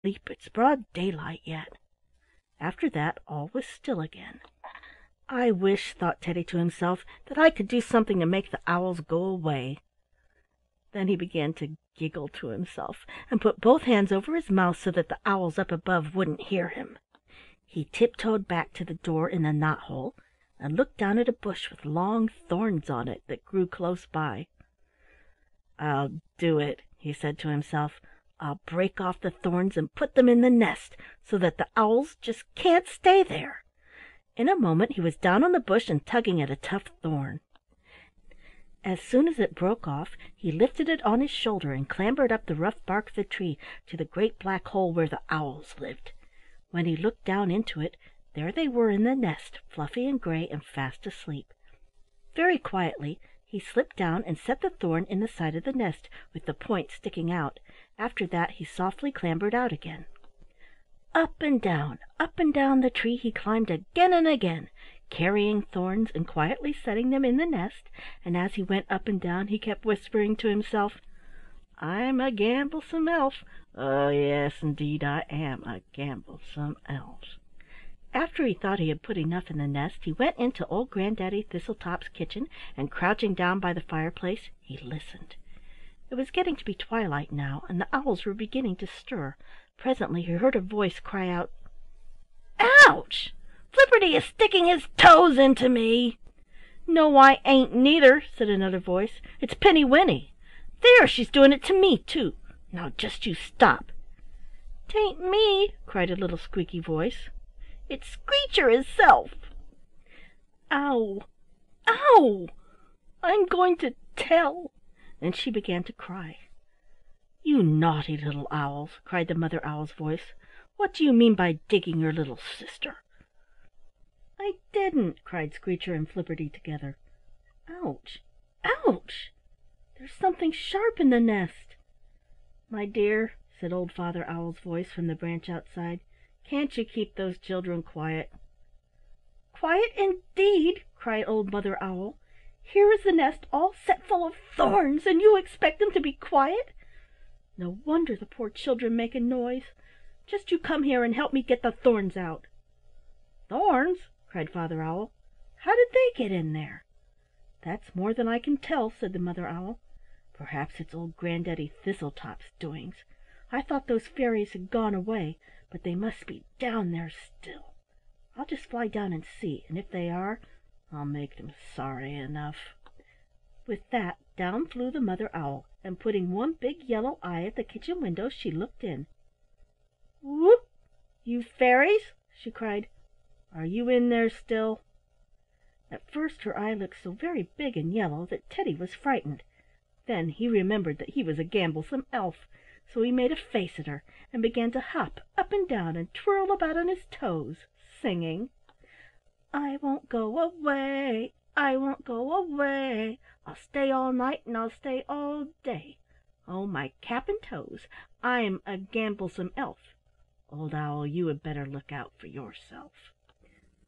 Sleep, it's broad daylight yet." After that all was still again. "I wish," thought Teddy to himself, "that I could do something to make the owls go away." Then he began to giggle to himself, and put both hands over his mouth so that the owls up above wouldn't hear him. He tiptoed back to the door in the knot hole, and looked down at a bush with long thorns on it that grew close by. "I'll do it," he said to himself. "I'll break off the thorns and put them in the nest, so that the owls just can't stay there." In a moment he was down on the bush and tugging at a tough thorn. As soon as it broke off, he lifted it on his shoulder and clambered up the rough bark of the tree to the great black hole where the owls lived. When he looked down into it, there they were in the nest, fluffy and gray and fast asleep. Very quietly he slipped down and set the thorn in the side of the nest, with the point sticking out. After that he softly clambered out again. Up and down the tree he climbed again and again, carrying thorns and quietly setting them in the nest, and as he went up and down he kept whispering to himself, "I'm a gamblesome elf. Oh, yes, indeed I am a gamblesome elf." After he thought he had put enough in the nest, he went into old Granddaddy Thistletop's kitchen, and crouching down by the fireplace he listened. It was getting to be twilight now, and the owls were beginning to stir. Presently he heard a voice cry out, "Ouch! Flipperty is sticking his toes into me." "No, I ain't neither," said another voice. "It's Pinny Winny. There, she's doing it to me too. Now just you stop." "'Tain't me," cried a little squeaky voice. "It's Screecher hisself." "Ow! Ow! I'm going to tell." And she began to cry. "You naughty little owls!" cried the Mother Owl's voice. "What do you mean by digging your little sister?" "I didn't," cried Screecher and Flipperty together. "Ouch! Ouch! There's something sharp in the nest." "My dear," said old Father Owl's voice from the branch outside, "can't you keep those children quiet?" "Quiet indeed!" cried old Mother Owl. "Here is the nest all set full of thorns, and you expect them to be quiet. No wonder the poor children make a noise. Just you come here and help me get the thorns out." "Thorns!" cried Father Owl. "How did they get in there?" "That's more than I can tell," said the Mother Owl. "Perhaps it's old Granddaddy Thistletop's doings. I thought those fairies had gone away, but they must be down there still. I'll just fly down and see, and if they are, I'll make them sorry enough." With that down flew the Mother Owl, and putting one big yellow eye at the kitchen window, she looked in. "Whoop! You fairies!" she cried. "Are you in there still?" At first her eye looked so very big and yellow that Teddy was frightened. Then he remembered that he was a gamblesome elf, so he made a face at her and began to hop up and down and twirl about on his toes, singing, "I won't go away, I won't go away. I'll stay all night and I'll stay all day. Oh, my cap and toes, I'm a gamblesome elf. Old Owl, you had better look out for yourself."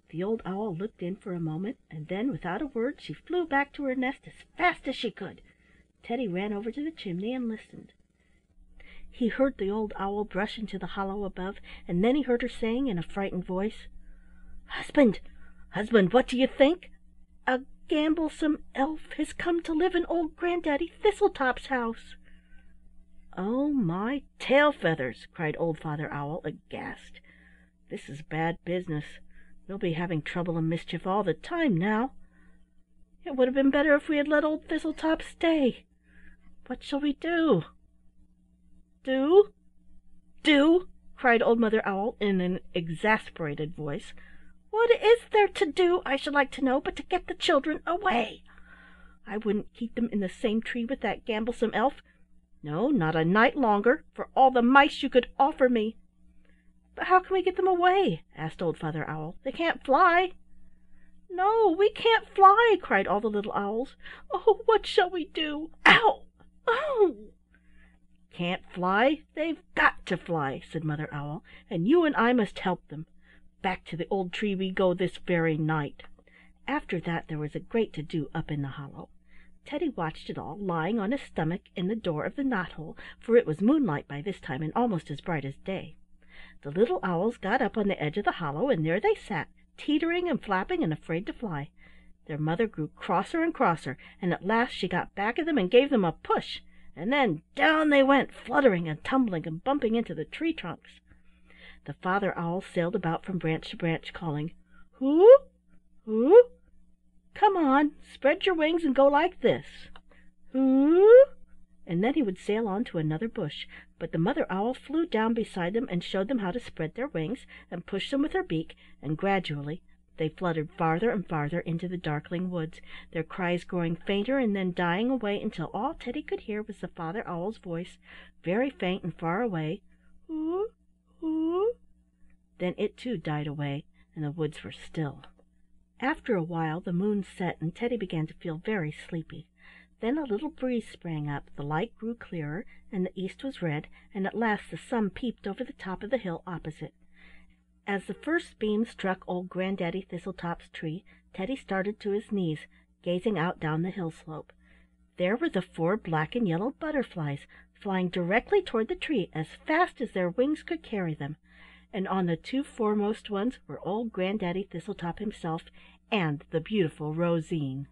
The old owl looked in for a moment, and then, without a word, she flew back to her nest as fast as she could. Teddy ran over to the chimney and listened. He heard the old owl brush into the hollow above, and then he heard her saying in a frightened voice, "Husband, husband, what do you think? A gamblesome elf has come to live in old Granddaddy Thistletop's house." "Oh, my tail feathers!" cried old Father Owl, aghast. "This is bad business. We'll be having trouble and mischief all the time now. It would have been better if we had let old Thistletop stay. What shall we do?" "Do? Do?" cried old Mother Owl in an exasperated voice. "What is there to do, I should like to know, but to get the children away? I wouldn't keep them in the same tree with that gamblesome elf. No, not a night longer, for all the mice you could offer me." "But how can we get them away?" asked old Father Owl. "They can't fly." "No, we can't fly!" cried all the little owls. "Oh, what shall we do? Ow! Ow!" "Can't fly? They've got to fly," said Mother Owl, "and you and I must help them. Back to the old tree we go this very night." After that there was a great to-do up in the hollow. Teddy watched it all, lying on his stomach in the door of the knot hole, for it was moonlight by this time and almost as bright as day. The little owls got up on the edge of the hollow, and there they sat, teetering and flapping and afraid to fly. Their mother grew crosser and crosser, and at last she got back of them and gave them a push, and then down they went, fluttering and tumbling and bumping into the tree trunks. The father owl sailed about from branch to branch, calling, "Who? Who? Come on, spread your wings and go like this. Who?" And then he would sail on to another bush, but the mother owl flew down beside them and showed them how to spread their wings and push them with her beak, and gradually they fluttered farther and farther into the darkling woods, their cries growing fainter and then dying away until all Teddy could hear was the father owl's voice, very faint and far away, "Who? Who?" Then it too died away, and the woods were still. After a while the moon set, and Teddy began to feel very sleepy. Then a little breeze sprang up, the light grew clearer, and the east was red, and at last the sun peeped over the top of the hill opposite. As the first beam struck old Granddaddy Thistletop's tree, Teddy started to his knees, gazing out down the hill slope. There were the 4 black and yellow butterflies, flying directly toward the tree as fast as their wings could carry them, and on the 2 foremost ones were old Granddaddy Thistletop himself and the beautiful Rosine.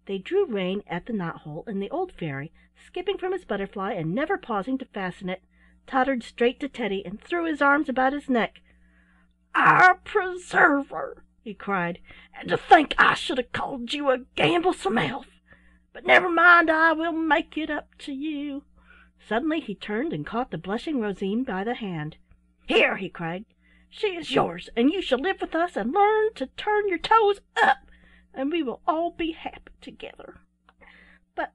They drew rein at the knot-hole, and the old fairy, skipping from his butterfly and never pausing to fasten it, tottered straight to Teddy and threw his arms about his neck. "Our preserver!" he cried. "And to think I should have called you a gamblesome elf! But never mind, I will make it up to you." Suddenly he turned and caught the blushing Rosine by the hand. "Here," he cried, "she is yours, and you shall live with us and learn to turn your toes up, and we will all be happy together." But,"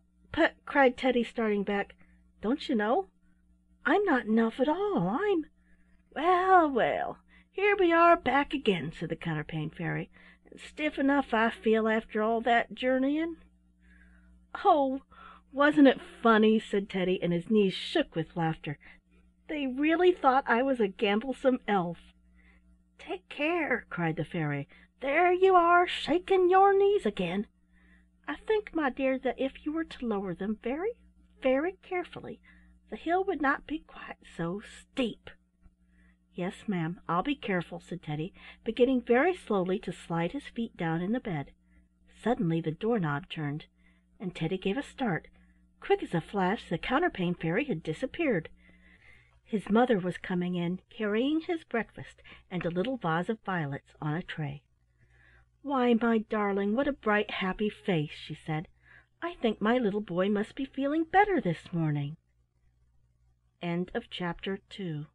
cried Teddy, starting back, "don't you know? I'm not an elf at all. I'm—" "Well, well, here we are back again," said the Counterpane Fairy, "and stiff enough I feel after all that journeying." "Oh, wasn't it funny?" said Teddy, and his knees shook with laughter. "They really thought I was a gamblesome elf." "Take care!" cried the fairy. "There you are, shaking your knees again. I think, my dear, that if you were to lower them very, very carefully, the hill would not be quite so steep." "Yes, ma'am, I'll be careful," said Teddy, beginning very slowly to slide his feet down in the bed. Suddenly the doorknob turned, and Teddy gave a start. Quick as a flash the Counterpane Fairy had disappeared. His mother was coming in, carrying his breakfast and a little vase of violets on a tray. "Why, my darling, what a bright, happy face!" she said. "I think my little boy must be feeling better this morning." End of chapter 2